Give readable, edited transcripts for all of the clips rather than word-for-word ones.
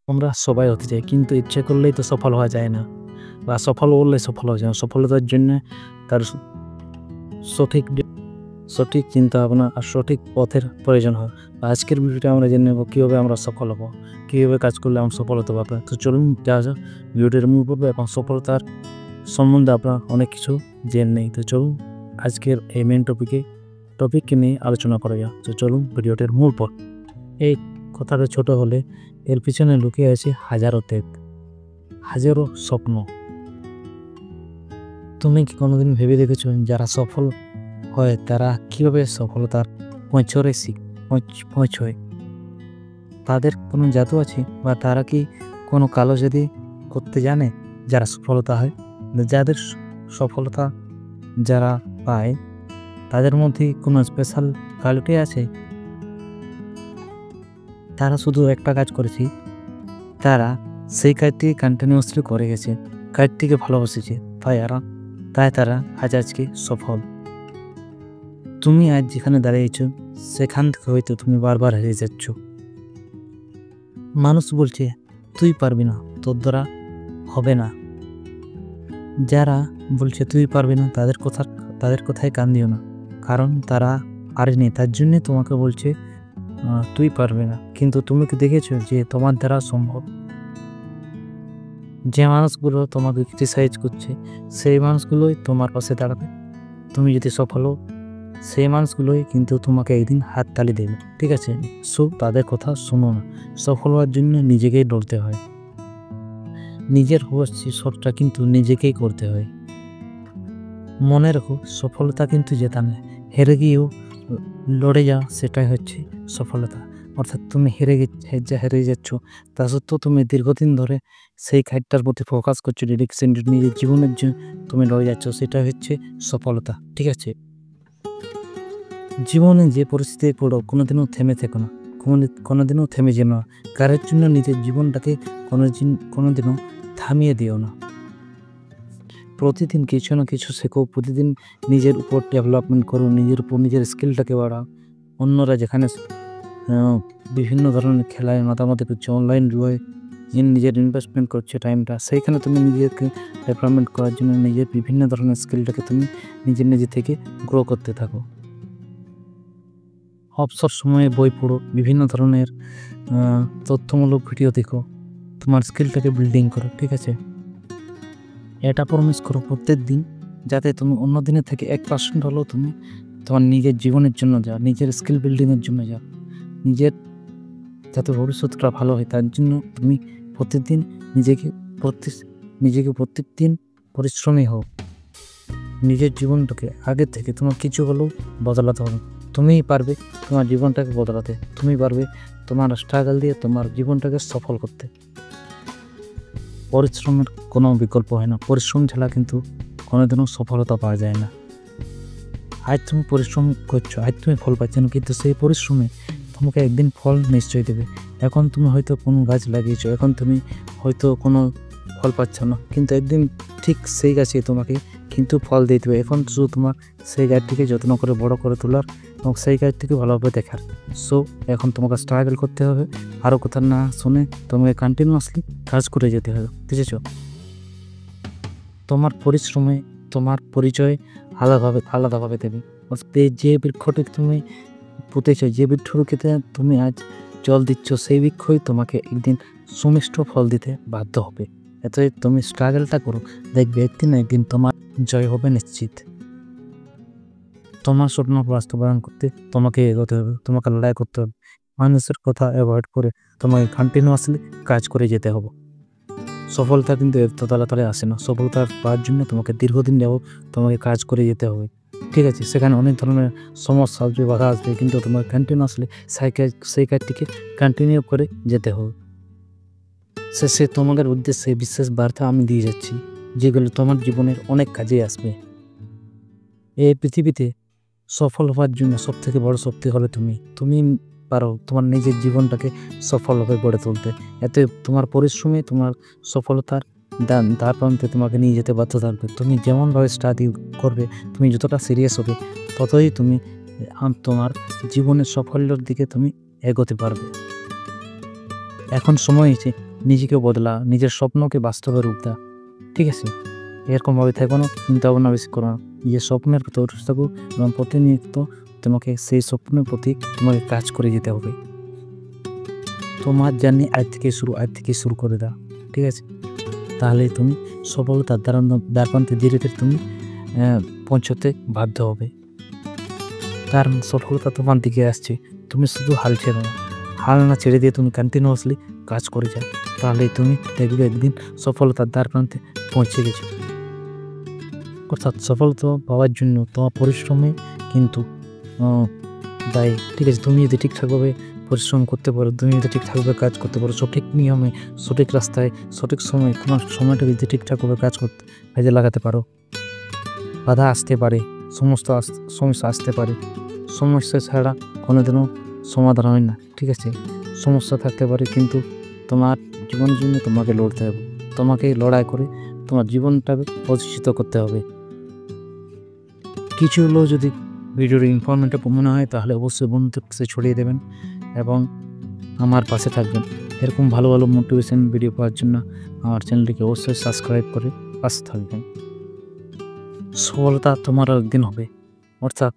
আমরা সবাই হতে চাই, কিন্তু ইচ্ছে করলেই তো সফল হওয়া যায় না, বা সফল হলে সফল হওয়া যায় না। সফলতার জন্য তার সঠিক সঠিক চিন্তা ভাবনা আর সঠিক পথের প্রয়োজন হয়। আজকের ভিডিওটা আমরা জেনে নেব কীভাবে আমরা সফল হব, কীভাবে কাজ করলে আমরা সফল হতে পারবো। তো চলুন যাওয়া যাক ভিডিওটির মূল পর্বে এবং সফলতার সম্বন্ধে আপনার অনেক কিছু জেনে নেই। তো চলুন আজকের এই মেন টপিককে নিয়ে আলোচনা করা যাক। তো চলুন ভিডিওটির মূল পর্ব। এই কথাটা ছোট হলে এর পিছনে লুকিয়ে আছে হাজারো ত্যাগ, হাজারো স্বপ্ন। তুমি কি কোনোদিন ভেবে দেখেছো যারা সফল হয় তারা কীভাবে সফলতার পৌঁছয়? তাদের কোনো জাদু আছে, বা তারা কি কোনো কালো জাদু করতে জানে? যারা সফলতা হয়, যাদের সফলতা যারা পায়, তাদের মধ্যে কোনো স্পেশাল কোয়ালিটি আছে? তারা শুধু একটা কাজ করেছে, তারা সেই কাজটি কন্টিনিউয়াসলি করে গেছে, কাজটিকে ভালোবাসেছে, তাই তারা আজকে সফল। তুমি আজ যেখানে দাঁড়িয়েছ সেখান থেকে হয়তো তুমি বারবার হারিয়ে যাচ্ছ। মানুষ বলছে তুই পারবি না, তোর দ্বারা হবে না। যারা বলছে তুই পারবি না তাদের কথায় কান দিও না, কারণ তারা পারেনি, তার জন্যে তোমাকে বলছে তুই পারবি না। কিন্তু তুমি কি দেখেছো যে তোমার দ্বারা সম্ভব? যে মানুষগুলো তোমাকে ক্রিটিসাইজ করছে সেই মানুষগুলোই তোমার পাশে দাঁড়াবে। তুমি যদি সফল হও, সেই মানুষগুলোই কিন্তু তোমাকে একদিন হাততালি দেবে, ঠিক আছে? সো তাদের কথা শোনো না। সফল হওয়ার জন্য নিজেকেই লড়তে হয়, নিজের শটটা কিন্তু নিজেকেই করতে হয়। মনে রাখো, সফলতা কিন্তু জেতা নয়, হেরে গিয়েও লড়ে যাওয়া সেটাই হচ্ছে সফলতা। অর্থাৎ তুমি হেরে যাচ্ছ, তা সত্ত্বেও তুমি দীর্ঘদিন ধরে সেই কাজটার প্রতি ফোকাস করছো, ডেডিকেশন, নিজের জীবনের জন্য তুমি লড়ে যাচ্ছ, সেটা হচ্ছে সফলতা, ঠিক আছে? জীবনে যে পরিস্থিতি পড়ো, কোনোদিনও থেমে থেকো না, কোনোদিনও থেমে যেও না। কারোর জন্য নিজের জীবনটাকে কোনোদিনও থামিয়ে দিও না। প্রতিদিন কিছু না কিছু শেখো, প্রতিদিন নিজের উপর ডেভেলপমেন্ট করো, নিজের স্কিলটাকে বাড়াও। অন্যরা যেখানে বিভিন্ন ধরনের খেলায় মাতামাতি করছে, অনলাইন জুয়ায় নিজের ইনভেস্টমেন্ট করছে টাইমটা, সেইখানে তুমি নিজেকে ডেভেলপমেন্ট করার জন্য নিজের বিভিন্ন ধরনের স্কিলটাকে তুমি নিজে থেকে গ্রো করতে থাকো। অবসর সময়ে বই পড়ো, বিভিন্ন ধরনের তথ্যমূলক ভিডিও দেখো, তোমার স্কিলটাকে বিল্ডিং করো, ঠিক আছে? এটা প্রমিস করো প্রত্যেক দিন, যাতে তুমি অন্য দিনের থেকে 1% হলেও তুমি তোমার নিজের জীবনের জন্য যাও, নিজের স্কিল বিল্ডিংয়ের জন্য যাও, নিজের যাতে ভবিষ্যৎটা ভালো হয় তার জন্য তুমি প্রতিদিন নিজেকে প্রত্যেক দিন পরিশ্রমী হও। নিজের জীবনটাকে আগের থেকে তোমার কিছু হলেও বদলাতে হবে। তুমিই পারবে তোমার জীবনটাকে বদলাতে, তুমি পারবে তোমার স্ট্রাগল দিয়ে তোমার জীবনটাকে সফল করতে। পরিশ্রমের কোনো বিকল্প হয় না, পরিশ্রম ছাড়া কিন্তু কোনোদিনও সফলতা পাওয়া যায় না। আজ তুমি পরিশ্রম করছো, আজ তুমি ফল পাচ্ছ না, কিন্তু সেই পরিশ্রমে তোমাকে একদিন ফল নিশ্চয়ই দেবে। এখন তুমি হয়তো কোনো গাছ লাগিয়েছো, এখন তুমি হয়তো কোনো ফল পাচ্ছ না, কিন্তু একদিন ঠিক সেই গাছে তোমাকে কিন্তু ফল দিয়ে দেবে। এখন শুধু তোমার সেই গাছটিকে যত্ন করে বড় করে তোলার এবং সেই গাছটিকে ভালোভাবে দেখার। সো এখন তোমাকে স্ট্রাগল করতে হবে, আরও কথা না শুনে তোমাকে কন্টিনিউয়াসলি কাজ করে যেতে হবে, বুঝেছো? তোমার পরিশ্রমে তোমার পরিচয় আলাদাভাবে দেবে। যে বৃক্ষটি তুমি পুঁতেছো, যে বৃক্ষটিতে তুমি আজ জল দিচ্ছ, সেই বৃক্ষই তোমাকে একদিন সুমিষ্ট ফল দিতে বাধ্য হবে। এতই তুমি স্ট্রাগলটা করো, দেখবে একদিন তোমার জয় হবে নিশ্চিত। তোমার স্বপ্ন বাস্তবায়ন করতে তোমাকে এগোতে হবে, তোমাকে লড়াই করতে হবে। মানুষের কথা অ্যাভয়েড করে তোমাকে কন্টিনিউয়াসলি কাজ করে যেতে হবে। সফলতা কিন্তু এত তাড়াতাড়ি আসে না, সফলতা পাওয়ার জন্য তোমাকে দীর্ঘদিন যাবো তোমাকে কাজ করে যেতে হবে, ঠিক আছে? সেখানে অনেক ধরনের সমস্যা আসবে, বাধা আসবে, কিন্তু তোমার কন্টিনিউয়াসলি সেই কাজটিকে কন্টিনিউ করে যেতে হবে। শেষে তোমাদের উদ্দেশ্যে বিশেষ বার্তা আমি দিয়ে যাচ্ছি, যেগুলো তোমার জীবনের অনেক কাজে আসবে। এই পৃথিবীতে সফল হওয়ার জন্য সবথেকে বড় শক্তি হলে তুমি পারো তোমার নিজের জীবনটাকে সফলভাবে গড়ে তুলতে। এতে তোমার পরিশ্রমে তোমার সফলতার দ্বার প্রান্তে তোমাকে নিয়ে যেতে বাধ্য থাকবে। তুমি যেমনভাবে স্টাডি করবে, তুমি যতটা সিরিয়াস হবে, ততই তুমি তোমার জীবনের সাফল্যের দিকে তুমি এগোতে পারবে। এখন সময় হয়েছে নিজেকে বদলা, নিজের স্বপ্নকে বাস্তবে রূপ দাও, ঠিক আছে? এরকমভাবে থেকো না, চিন্তা ভাবনা বেশি করো না, নিজের স্বপ্নের প্রতি অটুট থাকো এবং প্রতিনিয়ত তোমাকে সেই স্বপ্নের প্রতি তোমাকে কাজ করে যেতে হবে। তোমার জার্নি আজ থেকে শুরু করে দাও, ঠিক আছে? তাহলে তুমি সফলতার দ্বারান্তে ধীরে ধীরে তুমি পৌঁছতে বাধ্য হবে। কারণ সফলতা তোমার দিকে আসছে, তুমি শুধু হাল ছেড়ো না, হাল না ছেড়ে দিয়ে তুমি কন্টিনিউয়াসলি কাজ করে যাও, তাহলে তুমি দেখবে একদিন সফলতার দ্বারপ্রান্তে পৌঁছে গেছো। অর্থাৎ সফলতা পাওয়ার জন্য তোমার পরিশ্রমে কিন্তু দায়ী, ঠিক আছে? তুমি যদি ঠিকঠাকভাবে পরিশ্রম করতে পারো, তুমি যদি ঠিকঠাকভাবে কাজ করতে পারো, সঠিক নিয়মে, সঠিক রাস্তায়, সঠিক সময়ে তোমার সময়টা যদি ঠিকঠাকভাবে কাজে লাগাতে পারো, বাধা আসতে পারে, সমস্যা আসতে পারে, সমস্যা ছাড়া কোনোদিনও সমাধান হয় না, ঠিক আছে? সমস্যা থাকতে পারে, কিন্তু তোমার জীবনের জন্য তোমাকে লড়তে হবে, তোমাকে লড়াই করে তোমার জীবনটাকে প্রতিষ্ঠিত করতে হবে। কিছু হলেও যদি ভিডিওর ইনফরমেটিভ মনে হয় তাহলে অবশ্যই বন্ধুদের কাছে ছড়িয়ে দেবেন এবং আমার পাশে থাকবেন। এরকম ভালো ভালো মোটিভেশন ভিডিও পাওয়ার জন্য আমার চ্যানেলটিকে অবশ্যই সাবস্ক্রাইব করে পাশে থাকবেন। সফলতা তোমার একদিন হবে, অর্থাৎ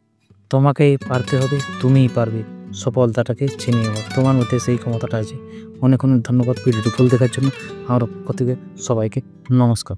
তোমাকেই পারতে হবে, তুমিই পারবে সফলতাটাকে চিনে নেওয়া, তোমার মধ্যে সেই ক্ষমতাটা আছে। অনেক অনেক ধন্যবাদ ভিডিওটি ফুল দেখার জন্য। আমার পক্ষ থেকে সবাইকে নমস্কার।